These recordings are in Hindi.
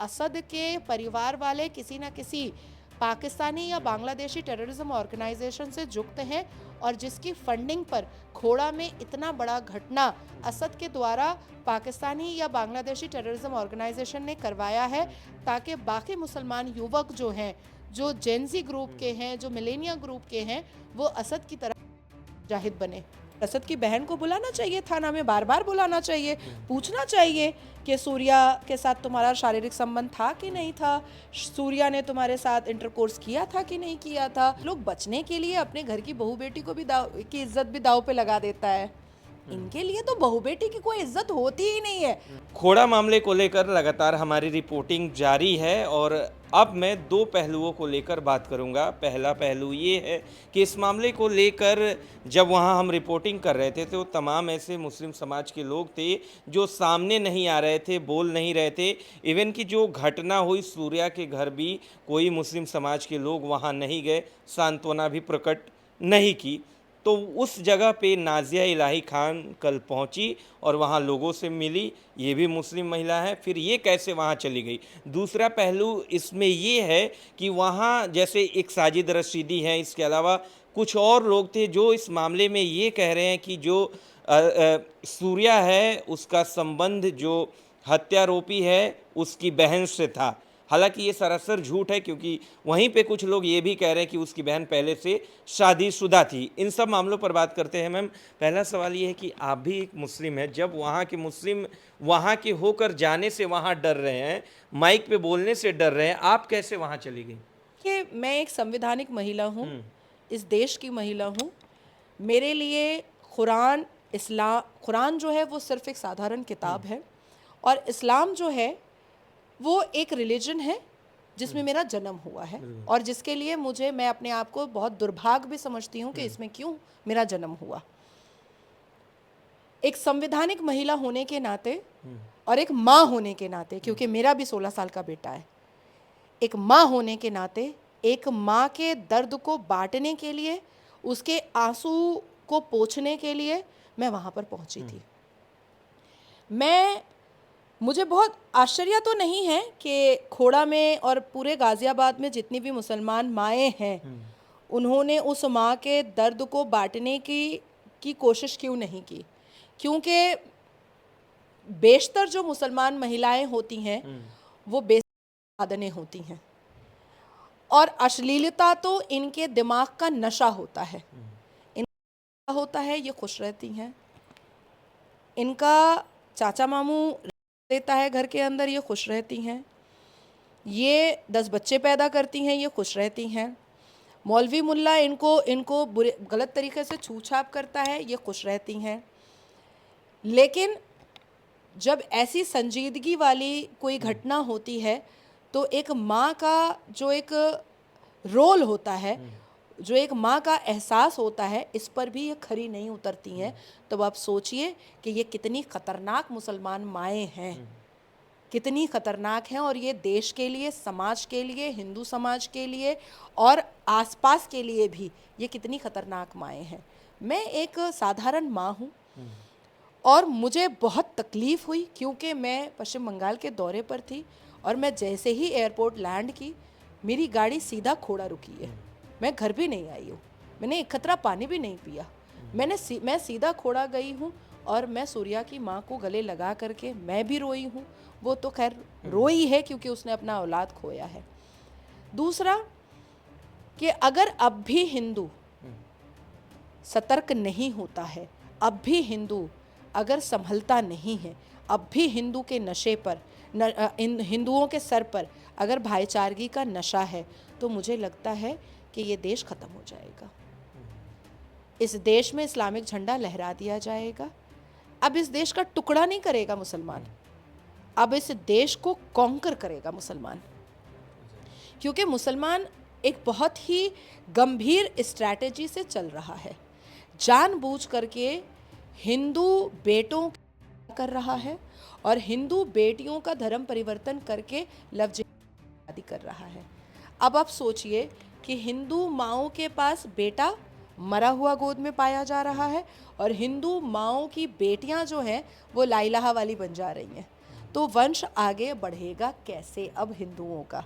असद के परिवार वाले किसी न किसी पाकिस्तानी या बांग्लादेशी टेररिज्म ऑर्गेनाइजेशन से युक्त हैं और जिसकी फंडिंग पर खोड़ा में इतना बड़ा घटना असद के द्वारा पाकिस्तानी या बांग्लादेशी टेररिज्म ऑर्गेनाइजेशन ने करवाया है, ताकि बाकी मुसलमान युवक जो हैं, जो जेंजी ग्रुप के हैं, जो मिलेनिया ग्रुप के हैं, वो असद की तरह जाहिद बने। असद की बहन को बुलाना चाहिए थाना में, बार बार बुलाना चाहिए, पूछना चाहिए कि सूर्या के साथ तुम्हारा शारीरिक संबंध था कि नहीं था, सूर्या ने तुम्हारे साथ इंटरकोर्स किया था कि नहीं किया था। लोग बचने के लिए अपने घर की बहू बेटी को भी की इज्जत भी दाव पे लगा देता है। इनके लिए तो बहू बेटी की कोई इज्जत होती ही नहीं है। खोड़ा मामले को लेकर लगातार हमारी रिपोर्टिंग जारी है और अब मैं दो पहलुओं को लेकर बात करूंगा। पहला पहलू ये है कि इस मामले को लेकर जब वहां हम रिपोर्टिंग कर रहे थे तो तमाम ऐसे मुस्लिम समाज के लोग थे जो सामने नहीं आ रहे थे, बोल नहीं रहे थे। इवन कि जो घटना हुई सूर्या के घर भी कोई मुस्लिम समाज के लोग वहां नहीं गए, सांत्वना भी प्रकट नहीं की। तो उस जगह पे नाज़िया इलाही खान कल पहुंची और वहां लोगों से मिली, ये भी मुस्लिम महिला है, फिर ये कैसे वहां चली गई। दूसरा पहलू इसमें ये है कि वहां जैसे एक साजिद रशीदी है, इसके अलावा कुछ और लोग थे जो इस मामले में ये कह रहे हैं कि जो सूर्या है उसका संबंध जो हत्यारोपी है उसकी बहन से था। हालांकि ये सरासर झूठ है, क्योंकि वहीं पे कुछ लोग ये भी कह रहे हैं कि उसकी बहन पहले से शादीशुदा थी। इन सब मामलों पर बात करते हैं। मैम, पहला सवाल ये है कि आप भी एक मुस्लिम हैं, जब वहाँ के मुस्लिम वहाँ के होकर जाने से वहाँ डर रहे हैं, माइक पे बोलने से डर रहे हैं, आप कैसे वहाँ चली गई? कि मैं एक संवैधानिक महिला हूँ, इस देश की महिला हूँ। मेरे लिए कुरान जो है वो सिर्फ एक साधारण किताब है, और इस्लाम जो है वो एक रिलीजन है जिसमें मेरा जन्म हुआ है, और जिसके लिए मैं अपने आप को बहुत दुर्भाग्य भी समझती हूँ कि इसमें क्यों मेरा जन्म हुआ। एक संवैधानिक महिला होने के नाते और एक माँ होने के नाते, क्योंकि मेरा भी 16 साल का बेटा है, एक माँ होने के नाते, एक माँ के दर्द को बांटने के लिए, उसके आंसू को पोंछने के लिए मैं वहाँ पर पहुँची थी। मुझे बहुत आश्चर्य तो नहीं है कि खोड़ा में और पूरे गाज़ियाबाद में जितनी भी मुसलमान माएँ हैं, उन्होंने उस माँ के दर्द को बांटने की कोशिश क्यों नहीं की, क्योंकि बेशतर जो मुसलमान महिलाएं होती हैं वो बेसाधने होती हैं, और अश्लीलता तो इनके दिमाग का नशा होता है। इनका होता है, ये खुश रहती हैं। इनका चाचा मामू देता है घर के अंदर, ये खुश रहती हैं। ये 10 बच्चे पैदा करती हैं, ये खुश रहती हैं। मौलवी मुल्ला इनको बुरे गलत तरीके से छूछाप करता है, ये खुश रहती हैं। लेकिन जब ऐसी संजीदगी वाली कोई घटना होती है तो एक माँ का जो एक रोल होता है, जो एक माँ का एहसास होता है, इस पर भी ये खरी नहीं उतरती हैं। तो आप सोचिए कि ये कितनी ख़तरनाक मुसलमान माएँ हैं, कितनी ख़तरनाक हैं, और ये देश के लिए, समाज के लिए, हिंदू समाज के लिए और आसपास के लिए भी ये कितनी ख़तरनाक माएँ हैं। मैं एक साधारण माँ हूँ और मुझे बहुत तकलीफ़ हुई, क्योंकि मैं पश्चिम बंगाल के दौरे पर थी और मैं जैसे ही एयरपोर्ट लैंड की, मेरी गाड़ी सीधा खोड़ा रुकी है। मैं घर भी नहीं आई हूँ, मैंने एक खतरा पानी भी नहीं पिया। मैं सीधा खोड़ा गई हूँ, और मैं सूर्या की माँ को गले लगा करके मैं भी रोई हूँ। वो तो खैर रोई है क्योंकि उसने अपना औलाद खोया है। दूसरा कि अगर अब भी हिंदू सतर्क नहीं होता है, अब भी हिंदू अगर संभलता नहीं है, अब भी हिंदू के नशे पर हिंदुओं के सर पर अगर भाईचारगी का नशा है, तो मुझे लगता है कि ये देश ख़त्म हो जाएगा। इस देश में इस्लामिक झंडा लहरा दिया जाएगा। अब इस देश का टुकड़ा नहीं करेगा मुसलमान, अब इस देश को कॉन्कर करेगा मुसलमान, क्योंकि मुसलमान एक बहुत ही गंभीर स्ट्रैटेजी से चल रहा है। जानबूझ करके हिंदू बेटों कर रहा है और हिंदू बेटियों का धर्म परिवर्तन करके लव जिहादी कर रहा है। अब आप सोचिए कि हिंदू माओं के पास बेटा मरा हुआ गोद में पाया जा रहा है और हिंदू माओं की बेटियां जो हैं वो ला इलाहा वाली बन जा रही हैं। तो वंश आगे बढ़ेगा कैसे अब हिंदुओं का?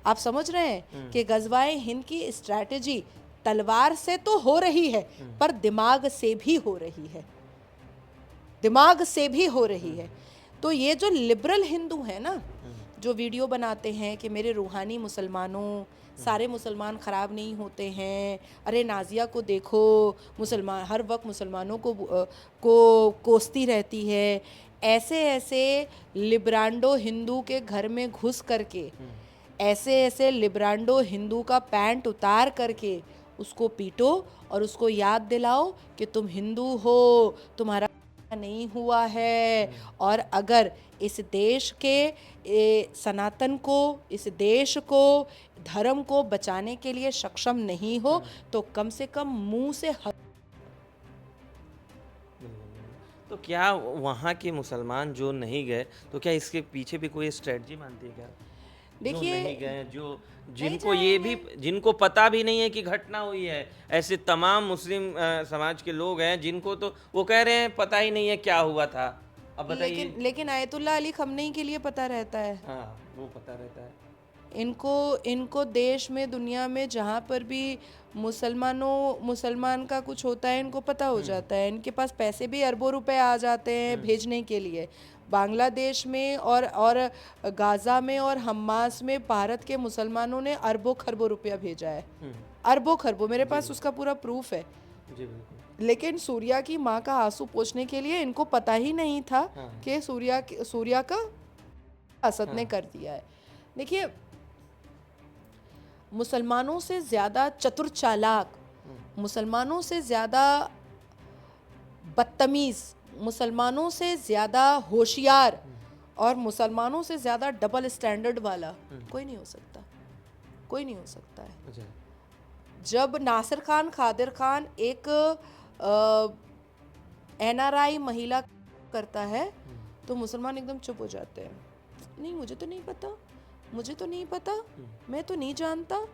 आप समझ रहे हैं कि गजवाए हिंद की स्ट्रैटेजी तलवार से तो हो रही है, पर दिमाग से भी हो रही है, दिमाग से भी हो रही है। तो ये जो लिबरल हिंदू है ना, जो वीडियो बनाते हैं कि मेरे रूहानी मुसलमानों, सारे मुसलमान ख़राब नहीं होते हैं, अरे नाजिया को देखो, मुसलमान हर वक्त मुसलमानों को कोसती रहती है, ऐसे ऐसे लिब्रांडो हिंदू के घर में घुस करके, ऐसे ऐसे लिब्रांडो हिंदू का पैंट उतार करके उसको पीटो और उसको याद दिलाओ कि तुम हिंदू हो, तुम्हारा नहीं हुआ है, और अगर इस देश के सनातन को, इस देश को, धर्म को बचाने के लिए सक्षम नहीं हो तो कम से कम मुंह से तो क्या वहाँ के मुसलमान जो नहीं गए, तो क्या इसके पीछे भी कोई स्ट्रेटजी मानती है क्या? जो देखिए, नहीं गए, जो नहीं जिनको ये भी, जाएंगे। जिनको पता भी नहीं है कि घटना हुई है, ऐसे तमाम मुस्लिम समाज के लोग हैं जिनको तो वो कह रहे हैं पता ही नहीं है क्या हुआ था। अब बताइए। लेकिन लेकिन आयतुल्ला अली खमनेई के लिए पता रहता है। हाँ, वो पता रहता है। इनको इनको देश में, दुनिया में जहाँ पर भी मुसलमान का कुछ होता है इनको पता हो जाता है। इनके पास पैसे भी अरबों रुपए आ जाते हैं भेजने के लिए। बांग्लादेश में और गाज़ा में और हम्मास में भारत के मुसलमानों ने अरबों खरबों रुपया भेजा है, अरबों खरबों। मेरे पास उसका पूरा प्रूफ है। जी बिल्कुल। लेकिन सूर्या की माँ का आंसू पोंछने के लिए इनको पता ही नहीं था कि सूर्या का असद ने कर दिया है। देखिए, मुसलमानों से ज़्यादा चतुर चालाक, मुसलमानों से ज़्यादा बदतमीज़, मुसलमानों से ज़्यादा होशियार और मुसलमानों से ज़्यादा डबल स्टैंडर्ड वाला कोई नहीं हो सकता, कोई नहीं हो सकता है। अच्छा। जब नासिर खान खादिर खान एक NRI महिला करता है तो मुसलमान एकदम चुप हो जाते हैं, नहीं मुझे तो नहीं पता, मुझे तो नहीं पता, मैं तो नहीं जानता।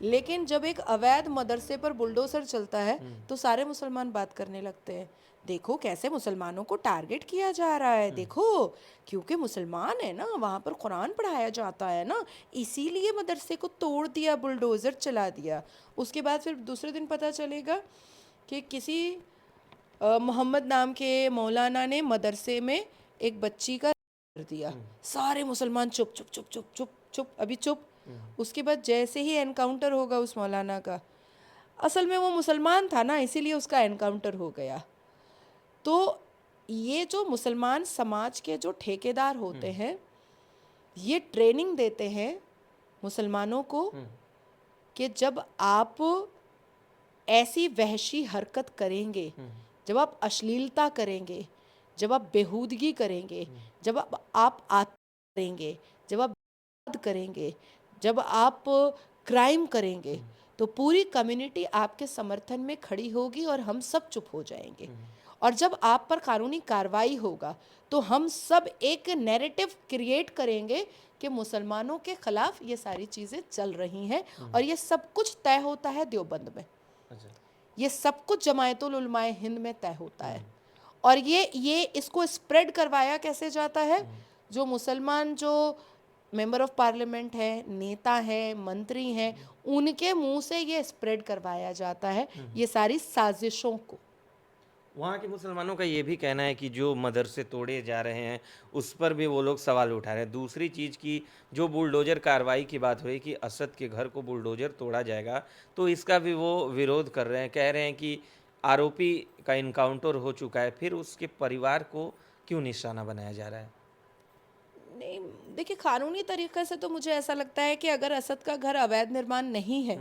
लेकिन जब एक अवैध मदरसे पर बुलडोजर चलता है तो सारे मुसलमान बात करने लगते हैं, देखो कैसे मुसलमानों को टारगेट किया जा रहा है, देखो क्योंकि मुसलमान है ना, वहाँ पर कुरान पढ़ाया जाता है ना, इसीलिए मदरसे को तोड़ दिया, बुलडोजर चला दिया। उसके बाद फिर दूसरे दिन पता चलेगा कि किसी मोहम्मद नाम के मौलाना ने मदरसे में एक बच्ची का कर दिया। सारे मुसलमान चुप चुप चुप चुप चुप चुप, अभी चुप। उसके बाद जैसे ही एनकाउंटर होगा उस मौलाना का, असल में वो मुसलमान था ना, इसीलिए उसका एनकाउंटर हो गया। तो ये जो मुसलमान समाज के जो ठेकेदार होते हैं, ये ट्रेनिंग देते हैं मुसलमानों को कि जब आप ऐसी वहशी हरकत करेंगे, जब आप अश्लीलता करेंगे, जब आप बेहूदगी करेंगे, जब आप करेंगे, जब आप करेंगे, जब आप क्राइम करेंगे, तो पूरी कम्युनिटी आपके समर्थन में खड़ी होगी और हम सब चुप हो जाएंगे। और जब आप पर कानूनी कार्रवाई होगा तो हम सब एक नैरेटिव क्रिएट करेंगे कि मुसलमानों के खिलाफ ये सारी चीज़ें चल रही हैं, और ये सब कुछ तय होता है देवबंद में। अच्छा। ये सब कुछ जमायतुल उलमाए हिंद में तय होता है। और ये इसको स्प्रेड करवाया कैसे जाता है? जो मुसलमान जो मेंबर ऑफ पार्लियामेंट है, नेता है, मंत्री हैं, उनके मुंह से ये स्प्रेड करवाया जाता है ये सारी साजिशों को। वहाँ के मुसलमानों का ये भी कहना है कि जो मदरसे तोड़े जा रहे हैं उस पर भी वो लोग सवाल उठा रहे हैं। दूसरी चीज़ की जो बुलडोजर कार्रवाई की बात हुई कि असद के घर को बुलडोजर तोड़ा जाएगा, तो इसका भी वो विरोध कर रहे हैं, कह रहे हैं कि आरोपी का इनकाउंटर हो चुका है, फिर उसके परिवार को क्यों निशाना बनाया जा रहा है? नहीं, देखिए कानूनी तरीके से तो मुझे ऐसा लगता है कि अगर असद का घर अवैध निर्माण नहीं है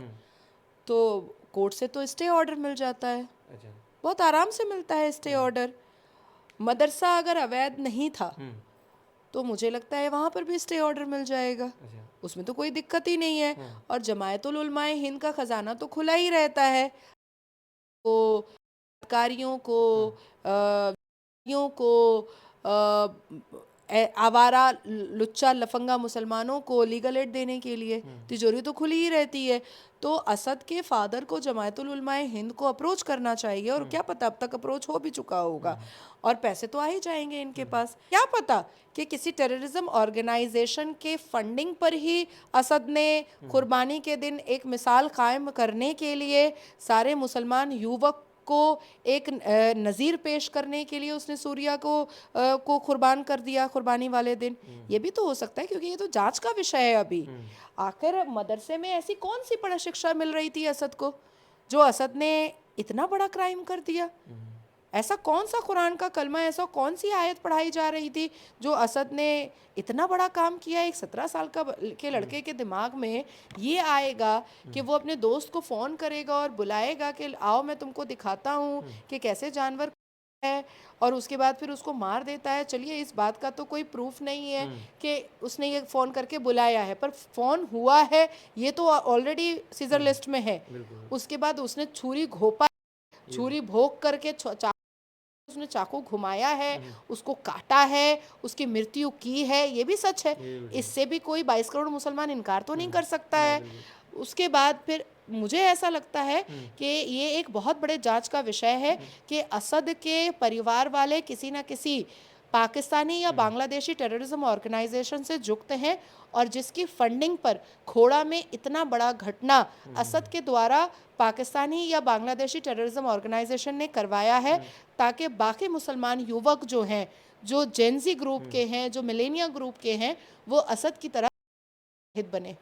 तो कोर्ट से तो स्टे ऑर्डर मिल जाता है, अच्छा। बहुत आराम से मिलता है स्टे ऑर्डर। मदरसा अगर अवैध नहीं था तो मुझे लगता है वहाँ पर भी स्टे ऑर्डर मिल जाएगा, अच्छा। उसमें तो कोई दिक्कत ही नहीं है। और जमायतुल उलमाए हिंद का खजाना तो खुला ही रहता है, को अधिकारियों को, को आवारा लुच्चा लफंगा मुसलमानों को लीगल एड देने के लिए तिजोरी तो खुली ही रहती है। तो असद के फादर को जमायतुल उलमाए हिंद को अप्रोच करना चाहिए, और क्या पता अब तक अप्रोच हो भी चुका होगा, और पैसे तो आ ही जाएंगे इनके पास। क्या पता कि किसी टेररिज्म ऑर्गेनाइजेशन के फंडिंग पर ही असद ने कुर्बानी के दिन एक मिसाल कायम करने के लिए सारे मुसलमान युवक को एक नज़ीर पेश करने के लिए उसने सूर्या को कुर्बान कर दिया कुर्बानी वाले दिन। ये भी तो हो सकता है, क्योंकि ये तो जांच का विषय है अभी। आखिर मदरसे में ऐसी कौन सी बड़ा शिक्षा मिल रही थी असद को, जो असद ने इतना बड़ा क्राइम कर दिया? ऐसा कौन सा कुरान का कलमा, ऐसा कौन सी आयत पढ़ाई जा रही थी जो असद ने इतना बड़ा काम किया? एक 17 साल के लड़के के दिमाग में ये आएगा कि वो अपने दोस्त को फ़ोन करेगा और बुलाएगा कि आओ मैं तुमको दिखाता हूँ कि कैसे जानवर है, और उसके बाद फिर उसको मार देता है। चलिए इस बात का तो कोई प्रूफ नहीं है कि उसने ये फ़ोन करके बुलाया है, पर फ़ोन हुआ है ये तो ऑलरेडी सीजर लिस्ट में है। उसके बाद उसने छुरी घोपा, छुरी भोंक करके उसने चाकू घुमाया है, उसको काटा है, उसकी मृत्यु की है, ये भी सच है। इससे भी कोई 22 करोड़ मुसलमान इनकार तो नहीं कर सकता है। उसके बाद फिर मुझे ऐसा लगता है कि ये एक बहुत बड़े जांच का विषय है कि असद के परिवार वाले किसी न किसी पाकिस्तानी या बांग्लादेशी टेररिज्म ऑर्गेनाइजेशन से जुक्त हैं, और जिसकी फंडिंग पर खोड़ा में इतना बड़ा घटना असद के द्वारा पाकिस्तानी या बांग्लादेशी टेररिज्म ऑर्गेनाइजेशन ने करवाया है, ताकि बाकी मुसलमान युवक जो हैं, जो जेंजी ग्रुप के हैं, जो मिलेनिया ग्रुप के हैं, वो असद की तरह हित बने।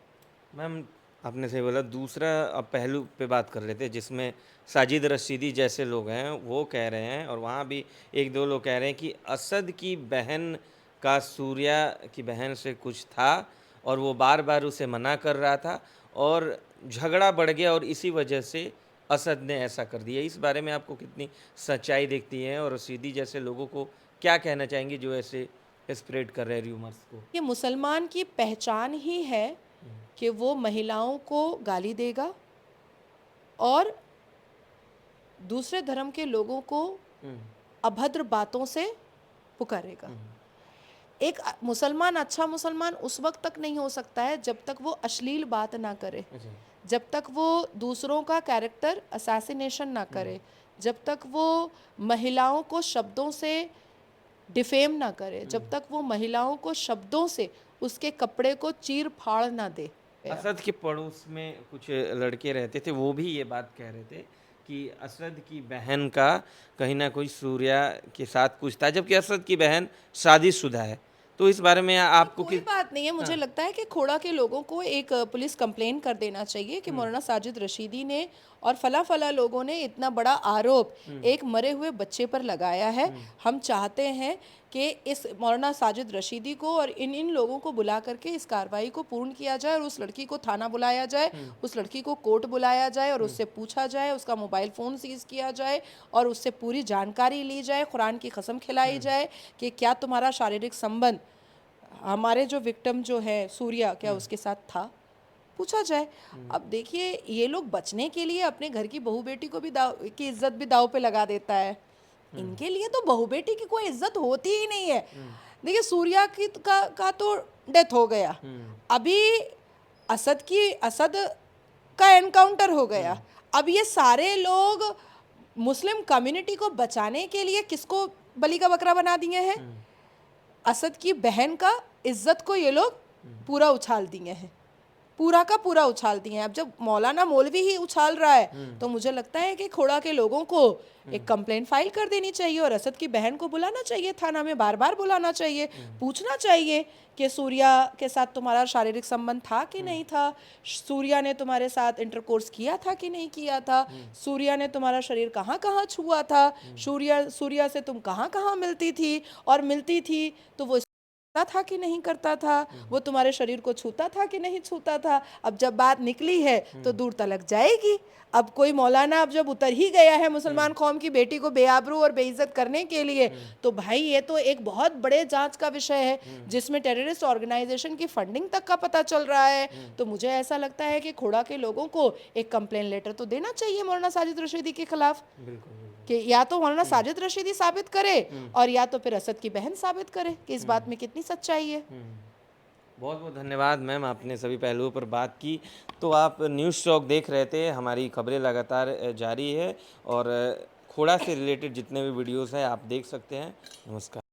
मैम आपने सही बोला। दूसरा अब पहलू पे बात कर लेते हैं, जिसमें साजिद रशीदी जैसे लोग हैं वो कह रहे हैं, और वहाँ भी एक दो लोग कह रहे हैं कि असद की बहन का सूर्या की बहन से कुछ था और वो बार बार उसे मना कर रहा था, और झगड़ा बढ़ गया और इसी वजह से असद ने ऐसा कर दिया। इस बारे में आपको कितनी सच्चाई दिखती है, और रशीदी जैसे लोगों को क्या कहना चाहेंगे जो ऐसे स्प्रेड कर रहे हैं र्यूमर्स को? ये मुसलमान की पहचान ही है कि वो महिलाओं को गाली देगा और दूसरे धर्म के लोगों को अभद्र बातों से पुकारेगा। एक मुसलमान अच्छा मुसलमान उस वक्त तक नहीं हो सकता है जब तक वो अश्लील बात ना करे, जब तक वो दूसरों का कैरेक्टर असैसिनेशन ना करे, जब तक वो महिलाओं को शब्दों से डिफेम ना करे, जब तक वो महिलाओं को शब्दों से उसके कपड़े को चीर फाड़ ना दे। असद के पड़ोस में कुछ लड़के रहते थे, वो भी ये बात कह रहे थे कि असद की बहन का कहीं ना कोई सूर्या के साथ कुछ था, जबकि असद की बहन शादीशुदा है। तो इस बारे में आपको कोई बात नहीं है। मुझे लगता है कि खोड़ा के लोगों को एक पुलिस कंप्लेन कर देना चाहिए कि मौलाना साजिद रशीदी ने और फला फला लोगों ने इतना बड़ा आरोप एक मरे हुए बच्चे पर लगाया है। हम चाहते हैं कि इस मौलाना साजिद रशीदी को और इन लोगों को बुला करके इस कार्रवाई को पूर्ण किया जाए, और उस लड़की को थाना बुलाया जाए, उस लड़की को कोर्ट बुलाया जाए और उससे पूछा जाए, उसका मोबाइल फ़ोन सीज किया जाए और उससे पूरी जानकारी ली जाए, कुरान की कसम खिलाई जाए कि क्या तुम्हारा शारीरिक संबंध हमारे जो विक्टिम जो है सूर्या, क्या उसके साथ था, पूछा जाए। अब देखिए ये लोग बचने के लिए अपने घर की बहू बेटी को भी की इज्जत भी दाव पे लगा देता है। इनके लिए तो बहू बेटी की कोई इज्जत होती ही नहीं है। देखिए सूर्या की का तो डेथ हो गया, अभी असद का एनकाउंटर हो गया। अब ये सारे लोग मुस्लिम कम्युनिटी को बचाने के लिए किसको बलि का बकरा बना दिए हैं? असद की बहन का इज्जत को ये लोग पूरा उछाल दिए हैं, पूरा का पूरा उछाल दिए हैं। अब जब मौलाना मौलवी ही उछाल रहा है तो मुझे लगता है कि खोड़ा के लोगों को एक कंप्लेंट फाइल कर देनी चाहिए और असद की बहन को बुलाना चाहिए थाना में, बार बार बुलाना चाहिए, पूछना चाहिए कि सूर्या के साथ तुम्हारा शारीरिक संबंध था कि नहीं था, सूर्या ने तुम्हारे साथ इंटरकोर्स किया था कि नहीं किया था, सूर्या ने तुम्हारा शरीर कहाँ कहाँ छुआ था, सूर्या से तुम कहाँ कहाँ मिलती थी, और मिलती थी तो वो था कि नहीं करता था, वो तुम्हारे शरीर को छूता था कि नहीं छूता था। अब जब बात निकली है तो दूर तलक जाएगी। अब कोई मौलाना अब जब उतर ही गया है मुसलमान कौम की बेटी को बेआबरू और बेइज्जत करने के लिए, तो भाई ये तो एक बहुत बड़े जांच का विषय है जिसमें टेररिस्ट ऑर्गेनाइजेशन की फंडिंग तक का पता चल रहा है। तो मुझे ऐसा लगता है कि खोड़ा के लोगों को एक कंप्लेन लेटर तो देना चाहिए मौलाना साजिद रशीदी के खिलाफ। बिल्कुल। कि या तो मौलाना साजिद रशीदी साबित करे और या तो फिर असद की बहन साबित करे कि इस बात में कितनी सच्चाई है। बहुत बहुत धन्यवाद मैम, आपने सभी पहलुओं पर बात की। तो आप न्यूज़ टॉक देख रहे थे, हमारी खबरें लगातार जारी है और खोड़ा से रिलेटेड जितने भी वीडियोस हैं आप देख सकते हैं। नमस्कार।